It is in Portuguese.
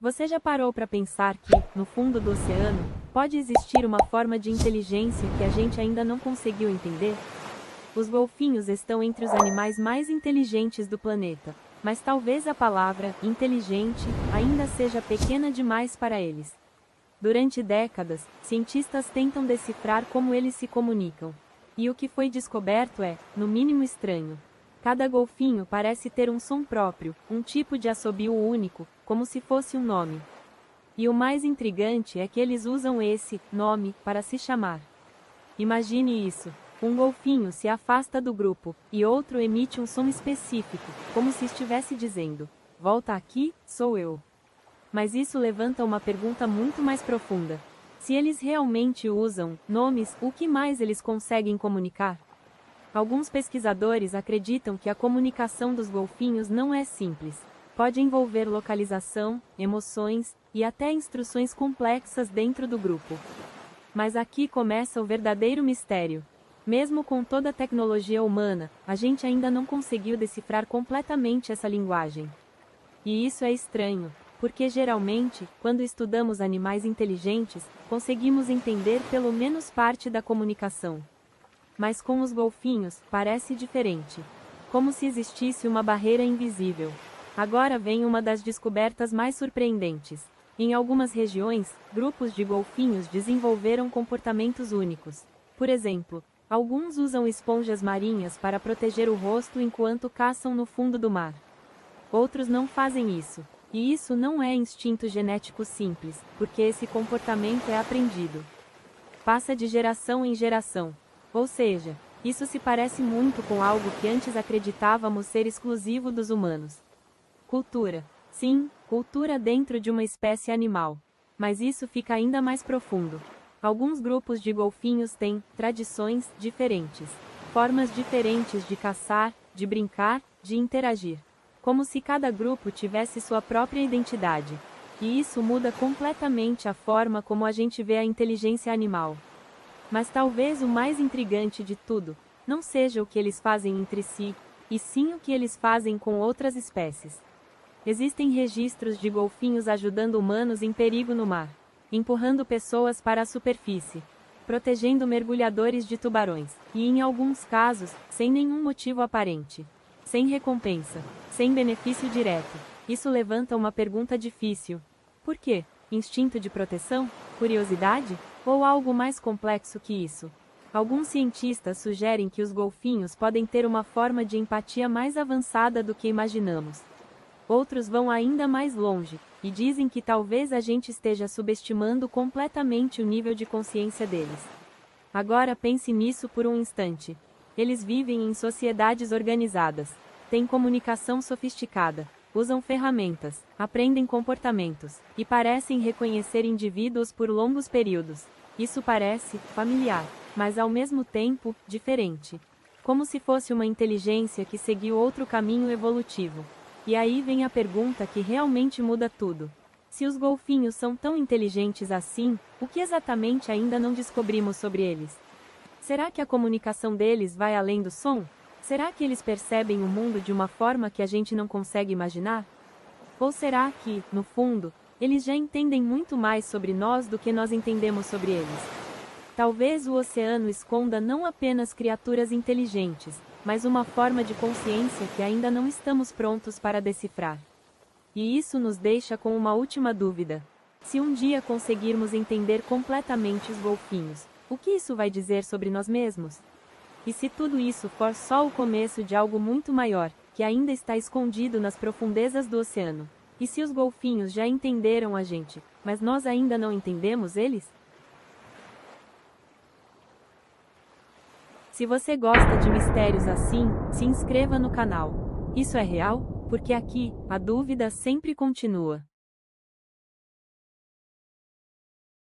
Você já parou para pensar que, no fundo do oceano, pode existir uma forma de inteligência que a gente ainda não conseguiu entender? Os golfinhos estão entre os animais mais inteligentes do planeta, mas talvez a palavra inteligente ainda seja pequena demais para eles. Durante décadas, cientistas tentam decifrar como eles se comunicam. E o que foi descoberto é, no mínimo estranho. Cada golfinho parece ter um som próprio, um tipo de assobio único, como se fosse um nome. E o mais intrigante é que eles usam esse nome para se chamar. Imagine isso. Um golfinho se afasta do grupo, e outro emite um som específico, como se estivesse dizendo: "Volta aqui, sou eu." Mas isso levanta uma pergunta muito mais profunda. Se eles realmente usam nomes, o que mais eles conseguem comunicar? Alguns pesquisadores acreditam que a comunicação dos golfinhos não é simples. Pode envolver localização, emoções e até instruções complexas dentro do grupo. Mas aqui começa o verdadeiro mistério. Mesmo com toda a tecnologia humana, a gente ainda não conseguiu decifrar completamente essa linguagem. E isso é estranho, porque geralmente, quando estudamos animais inteligentes, conseguimos entender pelo menos parte da comunicação. Mas com os golfinhos, parece diferente. Como se existisse uma barreira invisível. Agora vem uma das descobertas mais surpreendentes. Em algumas regiões, grupos de golfinhos desenvolveram comportamentos únicos. Por exemplo, alguns usam esponjas marinhas para proteger o rosto enquanto caçam no fundo do mar. Outros não fazem isso. E isso não é instinto genético simples, porque esse comportamento é aprendido. Passa de geração em geração. Ou seja, isso se parece muito com algo que antes acreditávamos ser exclusivo dos humanos. Cultura. Sim, cultura dentro de uma espécie animal. Mas isso fica ainda mais profundo. Alguns grupos de golfinhos têm tradições diferentes, formas diferentes de caçar, de brincar, de interagir. Como se cada grupo tivesse sua própria identidade. E isso muda completamente a forma como a gente vê a inteligência animal. Mas talvez o mais intrigante de tudo, não seja o que eles fazem entre si, e sim o que eles fazem com outras espécies. Existem registros de golfinhos ajudando humanos em perigo no mar, empurrando pessoas para a superfície, protegendo mergulhadores de tubarões, e em alguns casos, sem nenhum motivo aparente. Sem recompensa, sem benefício direto. Isso levanta uma pergunta difícil. Por quê? Instinto de proteção? Curiosidade? Ou algo mais complexo que isso? Alguns cientistas sugerem que os golfinhos podem ter uma forma de empatia mais avançada do que imaginamos. Outros vão ainda mais longe, e dizem que talvez a gente esteja subestimando completamente o nível de consciência deles. Agora pense nisso por um instante. Eles vivem em sociedades organizadas, têm comunicação sofisticada, usam ferramentas, aprendem comportamentos, e parecem reconhecer indivíduos por longos períodos. Isso parece familiar, mas ao mesmo tempo, diferente. Como se fosse uma inteligência que seguiu outro caminho evolutivo. E aí vem a pergunta que realmente muda tudo. Se os golfinhos são tão inteligentes assim, o que exatamente ainda não descobrimos sobre eles? Será que a comunicação deles vai além do som? Será que eles percebem o mundo de uma forma que a gente não consegue imaginar? Ou será que, no fundo, eles já entendem muito mais sobre nós do que nós entendemos sobre eles? Talvez o oceano esconda não apenas criaturas inteligentes, mas uma forma de consciência que ainda não estamos prontos para decifrar. E isso nos deixa com uma última dúvida. Se um dia conseguirmos entender completamente os golfinhos, o que isso vai dizer sobre nós mesmos? E se tudo isso for só o começo de algo muito maior, que ainda está escondido nas profundezas do oceano? E se os golfinhos já entenderam a gente, mas nós ainda não entendemos eles? Se você gosta de mistérios assim, se inscreva no canal. Isso é real? Porque aqui, a dúvida sempre continua.